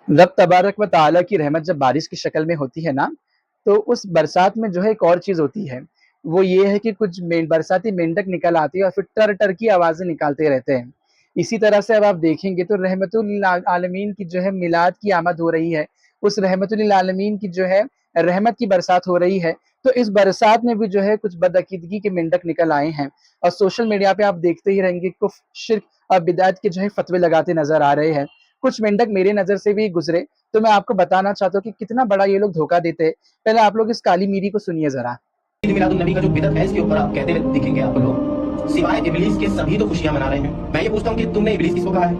रब तबारक व ताला की रहमत जब बारिश की शक्ल में होती है ना, तो उस बरसात में जो है एक और चीज़ होती है। वो ये है कि कुछ बरसाती मेंढक निकल आती है और फिर टर-टर की आवाज़ें निकालते रहते हैं। इसी तरह से अब आप देखेंगे तो रहमतुल लिल आलमीन की जो है मिलाद की आमद हो रही है। उस रहमतुल लिल आलमीन की जो है रहमत की बरसात हो रही है। तो इस बरसात में भी जो है कुछ बदअकीदगी के मेंढक निकल आए हैं और सोशल मीडिया पे आप देखते ही रहेंगे कुफ़्र, शिर्क और बिदअत के जो है फ़तवे लगाते नज़र आ रहे हैं। कुछ मेंढक मेरे नज़र से भी गुज़रे, तो मैं आपको बताना चाहता हूँ कि कितना बड़ा ये लोग धोखा देते हैं। पहले आप लोग इस काली मीरी को सुनिए ज़रा। मिलादुन नबी का जो बिदअत है इसके ऊपर आप कहते हुए दिखेंगे आपको लोग, सिवाय इबलीस के सभी तो खुशियां मना रहे हैं। मैं ये पूछता हूँ कि तुमने इबलीस किसको कहा है?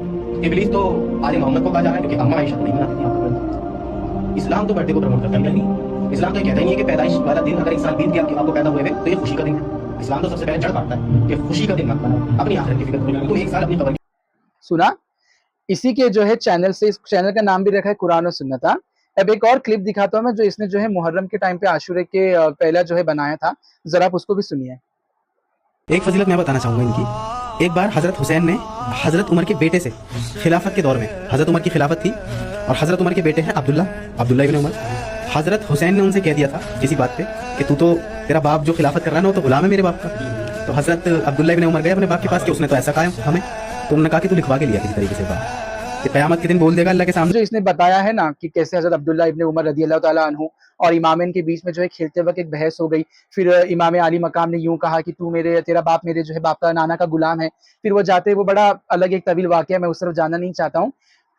इबलीस तो आले मोहम्मद को कहा जा रहा है, क्योंकि अम्मा आयशा तो नहीं मनाती थी आपको। इस्लाम तो बर्थडे को प्रमोट करता ही नहीं। इस्लाम तो ये कहता ही नहीं है कि पैदाइश वाला दिन अगर एक साल बीत गया आपको पैदा हुए हुए तो ये खुशी का दिन है। इस्लाम तो सबसे पहले जड़ काटता है कि खुशी का दिन मत मनाओ, अपनी आखिरत की फिक्र करो। तुम एक साल अपनी खबर सुना? इसी के जो है चैनल से, इस चैनल का नाम भी रखा है कुरान और सुन्नत। अब एक और क्लिप दिखाता हूँ मैं, जो इसने जो है मुहर्रम के टाइम पे आशूरे के पहला जो है बनाया था। ज़रा आप उसको भी सुनिए। एक फजीलत मैं बताना चाहूँगा इनकी। एक बार हज़रत हुसैन ने हज़रत उमर के बेटे से, खिलाफत के दौर में हज़रत उमर की खिलाफत थी और हज़रत उमर के बेटे हैं अब्दुल्ला इब्न उमर। हज़रत हुसैन ने उनसे कह दिया था किसी बात पे कि तू तो, तेरा बाप जो खिलाफत कर रहा है ना वो तो गुलाम है मेरे बाप का। तो हज़रत अब्दुल्ला इब्न उमर गए अपने बाप के पास कि उसने तो ऐसा कहा हमें, तो उन्होंने कहा कि तू लिखवा के लिया किसी तरीके से बात, कि क़यामत के दिन बोल देगा अल्लाह के सामने। जो इसने बताया है ना कि कैसे हज़रत अब्दुल्ला इब्न उमर रज़ियल्लाहु ताला अन्हु और इमामैन के बीच में जो है खेलते वक़्त एक बहस हो गई। फिर इमाम आली मकाम ने यूँ कहा कि तेरा बाप मेरे जो है बाप का नाना का गुलाम है। फिर वो जाते, वो बड़ा अलग एक तवील वाक़या, मैं उस तरफ जाना नहीं चाहता हूँ।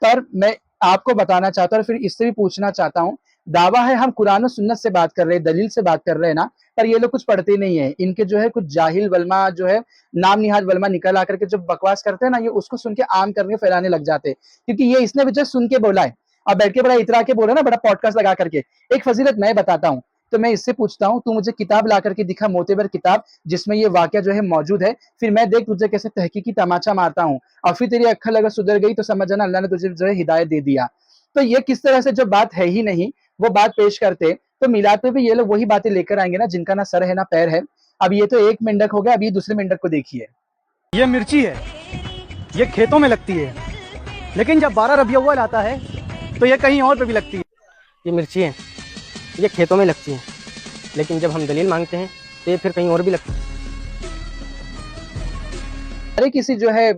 पर मैं आपको बताना चाहता हूँ और फिर इससे भी पूछना चाहता हूँ, दावा है हम कुरान और सुन्नत से बात कर रहे हैं, दलील से बात कर रहे हैं ना, पर ये लोग कुछ पढ़ते नहीं हैं। इनके जो है कुछ जाहिल वल्मा जो है, नाम निहाद वल्मा निकल आकर के जो बकवास करते हैं ना, ये उसको सुन के आम करके फैलाने लग जाते हैं। क्योंकि ये इसने भी जो सुन के बोला है और बैठ के बड़ा इतरा के बोला ना, बड़ा पॉडकास्ट लगा करके। एक फजीलत मैं बताता हूँ, तो मैं इससे पूछता हूँ, तू मुझे किताब ला करके दिखा, मोतेबर किताब जिसमें ये वाकया जो है मौजूद है, फिर मैं देख तुझे कैसे तहकीकी तमाचा मारता हूँ। और फिर तेरी अक्ल अगर सुधर गई तो समझ जाना अल्लाह ने तुझे जो है हिदायत दे दिया। तो ये किस तरह से जो बात है ही नहीं वो बात पेश करते, तो मिलाद पे भी ये लोग वही बातें लेकर आएंगे ना जिनका ना सर है ना पैर है। अब ये तो एक मेंढक हो गया, अब ये दूसरे मेंढक को देखिए। ये मिर्ची है, ये खेतों में लगती है, लेकिन जब 12 रबीउल अव्वल आता है तो ये कहीं और पे भी लगती है। ये मिर्ची है, ये खेतों में लगती है, लेकिन जब हम दलील मांगते हैं तो ये फिर कहीं और भी लगती है। अरे किसी जो है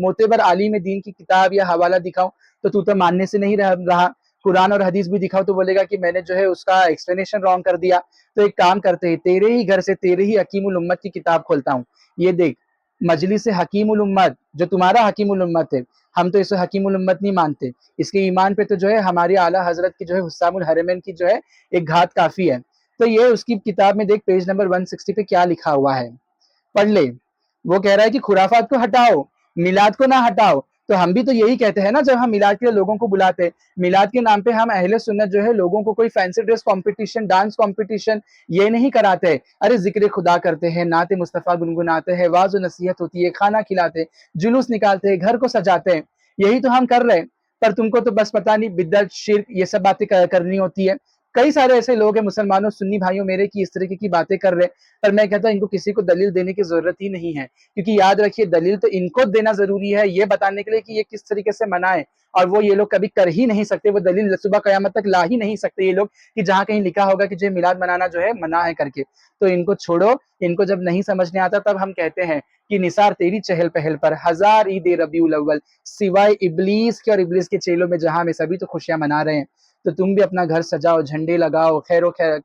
मोतेबर आलिम दीन की किताब या हवाला दिखाओ तो तू तो मानने से नहीं रहा। कुरान और हदीस भी दिखाओ तो बोलेगा कि मैंने जो है उसका एक्सप्लेनेशन रॉन्ग कर दिया। तो एक काम करते हैं, तेरे ही घर से तेरे ही हकीमुल उम्मत की किताब खोलता हूँ। ये देख, मजलिस हकीमुल उम्मत, जो तुम्हारा हकीमुल उम्मत है, हम तो इसे हकीमुल उम्मत नहीं मानते। इसके ईमान पे तो जो है हमारी आला हजरत की जो है हुस्सामुल हरमैन की जो है एक घात काफी है। तो ये उसकी किताब में देख, पेज नंबर 160 पे क्या लिखा हुआ है, पढ़ ले। वो कह रहा है कि खुराफात को हटाओ, मिलाद को ना हटाओ। तो हम भी तो यही कहते हैं ना, जब हम मिलाद के लिए लोगों को बुलाते हैं, मिलाद के नाम पे हम अहले सुन्नत जो है लोगों को कोई fancy dress competition, dance competition ये नहीं कराते। अरे जिक्र खुदा करते हैं, नाते मुस्तफ़ा गुनगुनाते हैं, वाज नसीहत होती है, खाना खिलाते, जुलूस निकालते हैं, घर को सजाते हैं। यही तो हम कर रहे हैं। पर तुमको तो बस पता नहीं बिदअत, शिर्क ये सब बातें करनी होती है। कई सारे ऐसे लोग हैं मुसलमानों, सुन्नी भाइयों मेरे, की इस तरीके की बातें कर रहे हैं। पर मैं कहता हूं इनको किसी को दलील देने की जरूरत ही नहीं है, क्योंकि याद रखिए दलील तो इनको देना जरूरी है ये बताने के लिए कि ये किस तरीके से मनाए। और वो ये लोग कभी कर ही नहीं सकते, वो दलील सुबह कयामत तक ला ही नहीं सकते ये लोग, कि जहां कहीं लिखा होगा कि जो मिलाद मनाना जो है मना है करके। तो इनको छोड़ो, इनको जब नहीं समझने आता तब हम कहते हैं कि निसार तेरी चहल पहल पर हजार ईद रबीउल अव्वल, सिवाय इबलीस के और इबलीस के चेलों में जहां में सभी तो खुशियां मना रहे हैं। तो तुम भी अपना घर सजाओ, झंडे लगाओ, खैरो खैर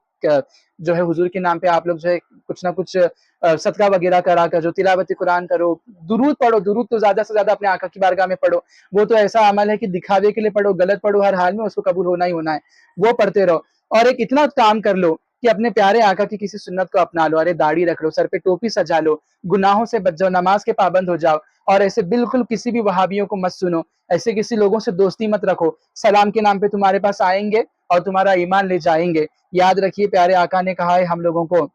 जो है हुजूर के नाम पे आप लोग जो है कुछ ना कुछ सदका वगैरह करा करो, तिलावत कुरान करो, दुरूद पढ़ो। दुरूद तो ज्यादा से ज्यादा अपने आका की बारगाह में पढ़ो। वो तो ऐसा अमल है कि दिखावे के लिए पढ़ो, गलत पढ़ो, हर हाल में उसको कबूल होना ही होना है। वो पढ़ते रहो। और एक इतना काम कर लो कि अपने प्यारे आका की किसी सुन्नत को अपना लो। अरे दाढ़ी रख लो, सर पे टोपी सजा लो, गुनाहों से बच जाओ, नमाज के पाबंद हो जाओ। और ऐसे बिल्कुल किसी भी वहाबियों को मत सुनो, ऐसे किसी लोगों से दोस्ती मत रखो। सलाम के नाम पे तुम्हारे पास आएंगे और तुम्हारा ईमान ले जाएंगे। याद रखिए प्यारे आका ने कहा है हम लोगों को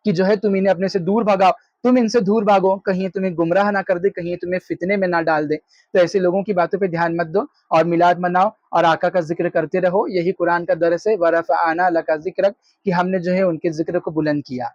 कि जो है तुम इन्हें अपने से दूर भगाओ, तुम इनसे दूर भागो, कहीं तुम्हें गुमराह ना कर दे, कहीं तुम्हें फितने में ना डाल दे। तो ऐसे लोगों की बातों पे ध्यान मत दो और मिलाद मनाओ और आका का जिक्र करते रहो। यही कुरान का दरस है, वरफ़अना लका ज़िक्रक, कि हमने जो है उनके जिक्र को बुलंद किया।